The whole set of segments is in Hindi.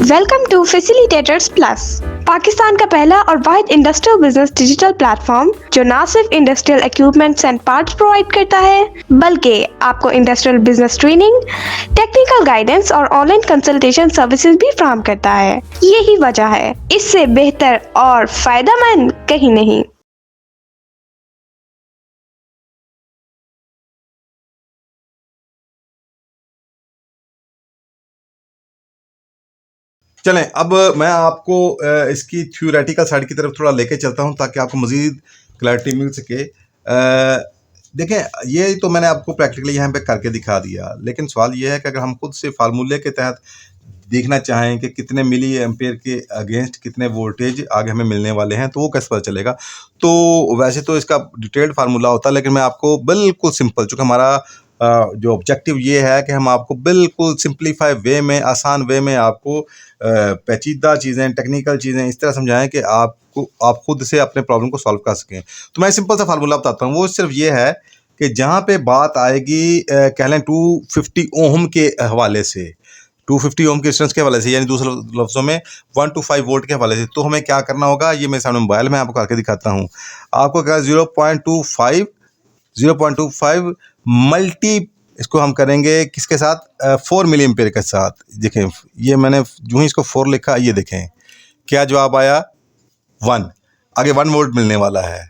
Welcome to facilitators plus, Pakistan का पहला और वाहिद इंडस्ट्रियल बिजनेस डिजिटल प्लेटफॉर्म जो न सिर्फ industrial equipments and parts provide करता है बल्कि आपको industrial business training, technical guidance और ऑनलाइन कंसल्टेशन सर्विसेज भी फराहम करता है। यही वजह है, इससे बेहतर और फायदेमंद कहीं नहीं। चलें, अब मैं आपको इसकी थ्योरेटिकल साइड की तरफ थोड़ा लेके चलता हूं ताकि आपको मज़ीद क्लैरिटी मिल सके। देखें, ये तो मैंने आपको प्रैक्टिकली यहाँ पे करके दिखा दिया, लेकिन सवाल ये है कि अगर हम खुद से फार्मूले के तहत देखना चाहें कि कितने मिली एम्पेयर के अगेंस्ट कितने वोल्टेज आगे हमें मिलने वाले हैं, तो वो कैसे पता चलेगा। तो वैसे तो इसका डिटेल्ड फार्मूला होता है, लेकिन मैं आपको बिल्कुल सिंपल, चूँकि हमारा जो ऑब्जेक्टिव ये है कि हम आपको बिल्कुल सिंप्लीफाई वे में, आसान वे में आपको पेचीदा चीज़ें, टेक्निकल चीज़ें इस तरह समझाएं कि आप खुद से अपने प्रॉब्लम को सॉल्व कर सकें। तो मैं सिंपल सा फार्मूला बताता हूँ, वो सिर्फ ये है कि जहाँ पे बात आएगी कह लें 250 ओम के हवाले से, 250 ओम के रेजिस्टेंस के हवाले से, यानी दूसरे लफ्ज़ों में 1 to 5 वोल्ट के हवाले से, तो हमें क्या करना होगा, ये मेरे सामने मोबाइल में आपको करके दिखाता हूँ। आपको क्या 0.25 मल्टी इसको हम करेंगे किसके साथ, 4 मिली एम्पेयर के साथ। देखें, ये मैंने जो ही इसको 4 लिखा, ये देखें क्या जवाब आया, 1। आगे 1 वोल्ट मिलने वाला है।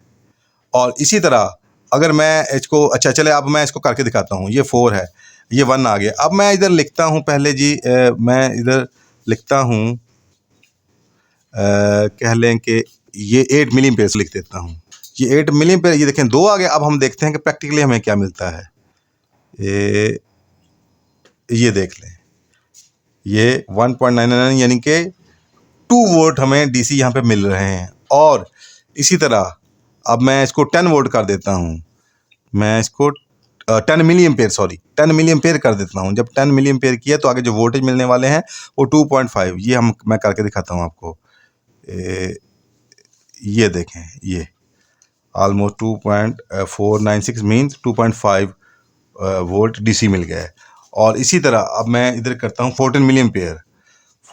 और इसी तरह अगर मैं इसको, अच्छा चले, अब मैं इसको करके दिखाता हूँ। ये 4 है, ये 1 आ गया। अब मैं इधर लिखता हूँ पहले जी, मैं इधर लिखता हूँ, कह लें कि ये 8 मिली एम्पेयर लिख देता हूँ। ये 8 मिली एम्पेयर, ये देखें 2 आ गया। अब हम देखते हैं कि प्रैक्टिकली हमें क्या मिलता है। ये देख लें, ये 1.99 यानी कि 2 वोल्ट हमें डीसी यहाँ पे मिल रहे हैं। और इसी तरह अब मैं इसको 10 वोल्ट कर देता हूँ। मैं इसको 10 milli ampere, sorry 10 milli ampere कर देता हूँ। जब 10 मिली एम्पेयर किया तो आगे जो वोल्टेज मिलने वाले हैं वो 2.5, ये मैं करके दिखाता हूँ आपको। ये देखें, ये ऑलमोस्ट 2.496 मीन्स 2.5 वोल्ट डीसी मिल गया है। और इसी तरह अब मैं इधर करता हूँ 14 मिली एम्पेयर।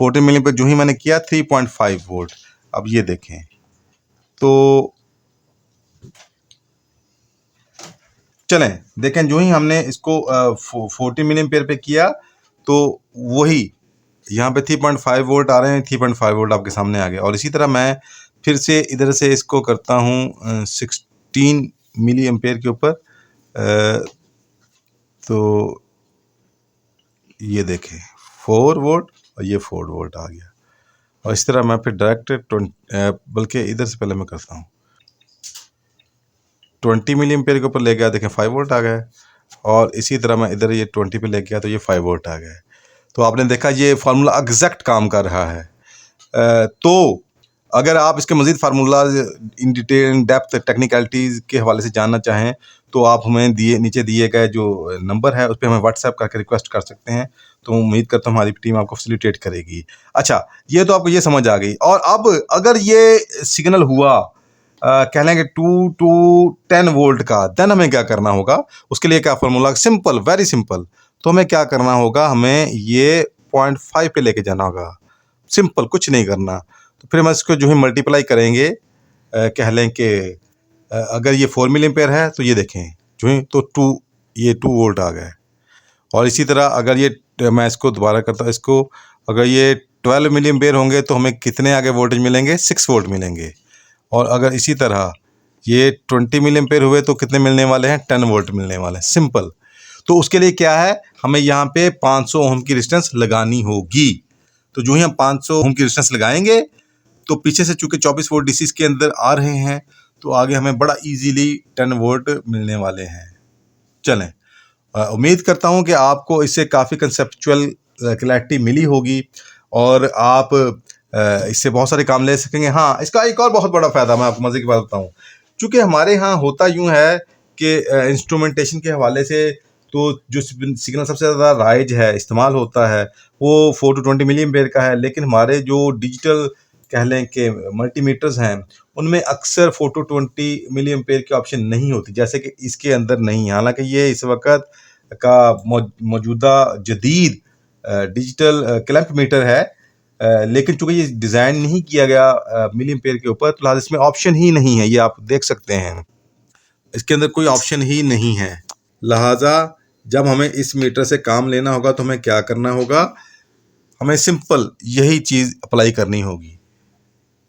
14 मिली एम्पेयर जो ही मैंने किया 3.5 वोल्ट। अब ये देखें, तो चलें देखें, जो ही हमने इसको 40 मिली एम्पेयर पे किया तो वही यहाँ पे 3.5 वोल्ट आ रहे हैं, 3.5 वोल्ट आपके सामने आ गए। और इसी तरह मैं फिर से इधर से इसको करता हूँ 16 मिली एम्पेयर के ऊपर, तो ये देखें 4 वोल्ट और ये 4 वोल्ट आ गया। और इस तरह मैं फिर डायरेक्ट बल्कि इधर से पहले मैं करता हूँ 20 मिली एम्पेयर के ऊपर ले गया, देखें 5 वोल्ट आ गए। और इसी तरह मैं इधर ये 20 पे ले गया तो ये 5 वोल्ट आ गए। तो आपने देखा ये फार्मूला एग्जैक्ट काम कर रहा है। तो अगर आप इसके मज़ीद formula in detail, in depth, technicalities के हवाले से जानना चाहें तो आप हमें नीचे दिए गए जो नंबर है उस पर हमें व्हाट्सएप करके रिक्वेस्ट कर सकते हैं। तो उम्मीद करता हूँ हमारी टीम आपको फैसिलिटेट करेगी। अच्छा, ये तो आपको ये समझ आ गई। और अब अगर ये सिग्नल हुआ कह लेंगे 2 to 10 वोल्ट का, देन हमें क्या करना होगा, उसके लिए क्या फार्मूला, सिंपल, वेरी सिंपल। तो हमें क्या करना होगा, हमें ये 0.5 पे लेके जाना होगा। सिंपल, कुछ नहीं करना। तो फिर हम इसको जो है मल्टीप्लाई करेंगे, कह लें कि अगर ये 4 मिली एम्पेयर है तो ये देखें जो है तो 2 वोल्ट आ गए। और इसी तरह अगर ये, मैं इसको दोबारा करता हूँ, इसको अगर ये 12 मिली एम्पेयर होंगे तो हमें कितने आगे वोल्टेज मिलेंगे, 6 वोल्ट मिलेंगे। और अगर इसी तरह ये 20 मिली एम्पेयर हुए तो कितने मिलने वाले हैं, 10 वोल्ट मिलने वाले हैं। सिंपल। तो उसके लिए क्या है, हमें यहाँ पे 500 ओम की रेजिस्टेंस लगानी होगी। तो जो ही हम 500 ओम की रेजिस्टेंस लगाएंगे तो पीछे से चूंकि 24 वोल्ट डीसी के अंदर आ रहे हैं तो आगे हमें बड़ा इजीली 10 वोल्ट मिलने वाले हैं। चलें, उम्मीद करता हूं कि आपको इससे काफ़ी कंसेप्चुअल क्लैरिटी मिली होगी और आप इससे बहुत सारे काम ले सकेंगे। हाँ, इसका एक और बहुत बड़ा फ़ायदा मैं आपको मज़े की बात बताऊं, चूँकि हमारे यहाँ होता यूँ है कि इंस्ट्रूमेंटेशन के हवाले से तो जो सिग्नल सबसे ज़्यादा राइज है, इस्तेमाल होता है, वो 4 to 20 मिली एम्पेयर का है। लेकिन हमारे जो डिजिटल कह लें कि मल्टीमीटर्स हैं उनमें अक्सर 4 to 20 मिली एम्पेयर की ऑप्शन नहीं होती, जैसे कि इसके अंदर नहीं है। हालांकि ये इस वक्त का मौजूदा जदीद डिजिटल क्लैंप मीटर है, लेकिन चूंकि ये डिज़ाइन नहीं किया गया मिली एम्पेयर के ऊपर, तो लिहाजा इसमें ऑप्शन ही नहीं है। ये आप देख सकते हैं, इसके अंदर कोई ऑप्शन ही नहीं है। लिहाजा जब हमें इस मीटर से काम लेना होगा तो हमें क्या करना होगा, हमें सिंपल यही चीज़ अप्लाई करनी होगी।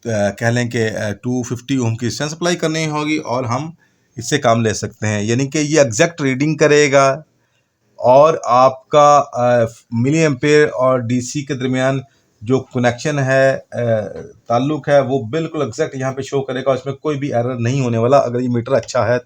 कह लें कि 250 ओम की रेजिस्टेंस अप्लाई करनी होगी और हम इससे काम ले सकते हैं। यानी कि ये एग्जैक्ट रीडिंग करेगा और आपका मिली एम्पेयर और डीसी के दरमियान जो कनेक्शन है, ताल्लुक है, वो बिल्कुल एग्जैक्ट यहाँ पे शो करेगा। इसमें कोई भी एरर नहीं होने वाला अगर ये मीटर अच्छा है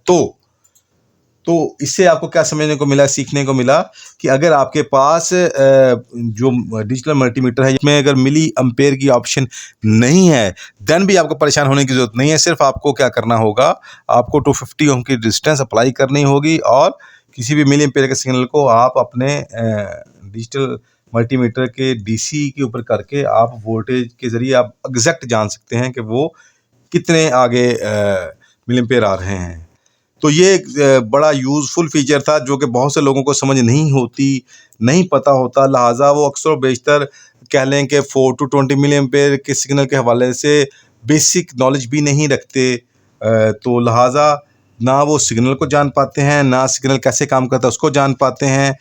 तो इससे आपको क्या समझने को मिला, सीखने को मिला कि अगर आपके पास जो डिजिटल मल्टीमीटर है इसमें अगर मिली एम्पेयर की ऑप्शन नहीं है, देन भी आपको परेशान होने की ज़रूरत नहीं है। सिर्फ आपको क्या करना होगा, आपको 250 ओम की रेजिस्टेंस अप्लाई करनी होगी और किसी भी मिली एम्पेयर के सिग्नल को आप अपने डिजिटल मल्टीमीटर के डीसी के ऊपर करके आप वोल्टेज के ज़रिए आप एग्जैक्ट जान सकते हैं कि वो कितने आगे मिली एम्पेयर आ रहे हैं। तो ये एक बड़ा यूज़फुल फीचर था जो कि बहुत से लोगों को समझ नहीं होती, नहीं पता होता। लिहाजा वो अक्सर बेशतर कह लें कि 4 to 20 मिली एम्पेयर के सिग्नल के हवाले से बेसिक नॉलेज भी नहीं रखते। तो लिहाजा ना वो सिग्नल को जान पाते हैं, ना सिग्नल कैसे काम करता है उसको जान पाते हैं।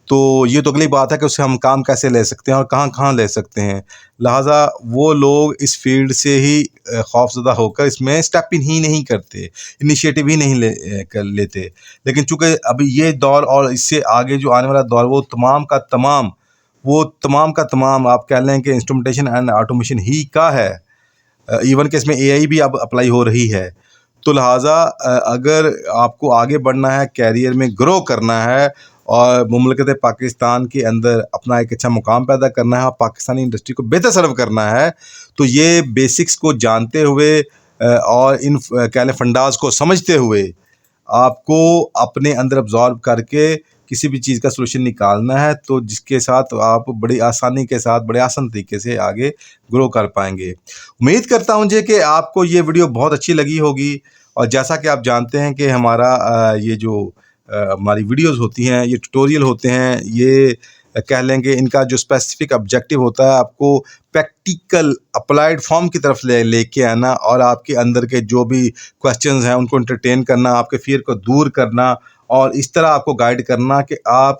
तो ये तो अगली बात है कि उससे हम काम कैसे ले सकते हैं और कहाँ ले सकते हैं। लिहाजा वो लोग इस फील्ड से ही खौफज़दा होकर इसमें स्टेप इन ही नहीं करते, इनिशिएटिव ही नहीं लेते। लेकिन चूँकि अभी ये दौर और इससे आगे जो आने वाला दौर वो तमाम का तमाम आप कह लें कि इंस्ट्रूमेंटेशन एंड ऑटोमेशन ही का है। इवन कि इसमें एआई भी अब अप्लाई हो रही है। तो लिहाजा अगर आपको आगे बढ़ना है, कैरियर में ग्रो करना है और मुमलकत पाकिस्तान के अंदर अपना एक अच्छा मुकाम पैदा करना है और पाकिस्तानी इंडस्ट्री को बेहतर सर्व करना है, तो ये बेसिक्स को जानते हुए और इन कह लें फंडास को समझते हुए आपको अपने अंदर अब्जॉर्ब करके किसी भी चीज़ का सलूशन निकालना है, तो जिसके साथ आप बड़ी आसानी के साथ बड़े आसान तरीके से आगे ग्रो कर पाएंगे। उम्मीद करता हूँ जी कि आपको ये वीडियो बहुत अच्छी लगी होगी। और जैसा कि आप जानते हैं कि हमारा ये जो हमारी वीडियोस होती हैं, ये ट्यूटोरियल होते हैं, ये कह लेंगे इनका जो स्पेसिफिक ऑब्जेक्टिव होता है आपको प्रैक्टिकल अप्लाइड फॉर्म की तरफ लेके आना और आपके अंदर के जो भी क्वेश्चंस हैं उनको एंटरटेन करना, आपके फियर को दूर करना और इस तरह आपको गाइड करना कि आप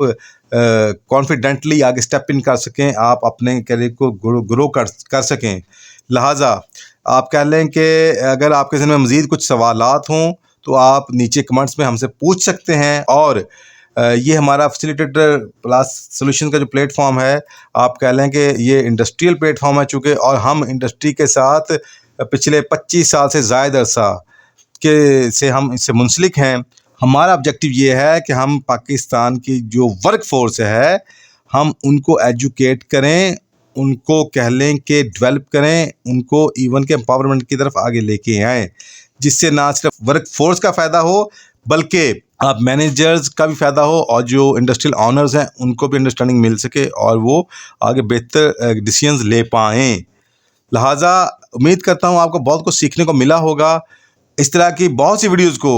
कॉन्फिडेंटली आगे स्टेप इन कर सकें, आप अपने कैरियर को ग्रो कर सकें। लिहाजा आप कह लें कि अगर आपके ज़हन में मज़ीद कुछ सवालात हों तो आप नीचे कमेंट्स में हमसे पूछ सकते हैं। और ये हमारा फैसिलिटेटर प्लस सॉल्यूशन का जो प्लेटफॉर्म है, आप कह लें कि ये इंडस्ट्रियल प्लेटफॉर्म है चूँकि, और हम इंडस्ट्री के साथ पिछले 25 साल से ज़ायद अरसा से हम इससे मुंसलिक हैं। हमारा ऑब्जेक्टिव ये है कि हम पाकिस्तान की जो वर्क फोर्स है हम उनको एजुकेट करें, उनको कह लें कि डेवलप करें, उनको इवन के एम्पावरमेंट की तरफ आगे लेके आएँ, जिससे ना सिर्फ वर्क फोर्स का फ़ायदा हो बल्कि आप मैनेजर्स का भी फ़ायदा हो और जो इंडस्ट्रियल ऑनर्स हैं उनको भी अंडरस्टैंडिंग मिल सके और वो आगे बेहतर डिसीजंस ले पाएँ। लिहाजा उम्मीद करता हूँ आपको बहुत कुछ सीखने को मिला होगा। इस तरह की बहुत सी वीडियोज़ को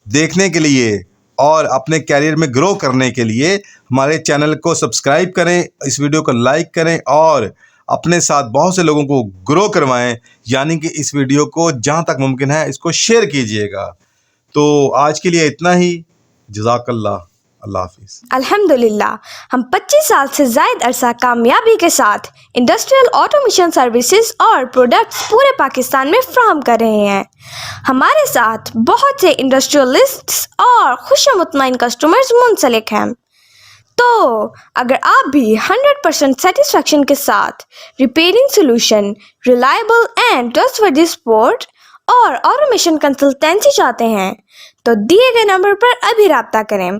देखने के लिए और अपने कैरियर में ग्रो करने के लिए हमारे चैनल को सब्सक्राइब करें, इस वीडियो को लाइक करें और अपने साथ बहुत से लोगों को ग्रो करवाएं। यानी कि इस वीडियो को जहां तक मुमकिन है इसको शेयर कीजिएगा। तो आज के लिए इतना ही। जज़ाकल्लाह। अल्लाह हाफिज़। अल्हम्दुलिल्लाह, हम 25 साल से ज़ायद अरसा कामयाबी के साथ इंडस्ट्रियल ऑटोमेशन सर्विसेज और प्रोडक्ट्स पूरे पाकिस्तान में फ्राहम कर रहे हैं। हमारे साथ बहुत से इंडस्ट्रियलिस्ट्स और खुशमुतमईन कस्टमर्स मुंसलिक हैं। तो अगर आप भी 100% सेटिस्फेक्शन के साथ repairing solution, reliable and trustworthy support और ऑटोमेशन कंसल्टेंसी चाहते हैं तो दिए गए नंबर पर अभी राब्ता करें।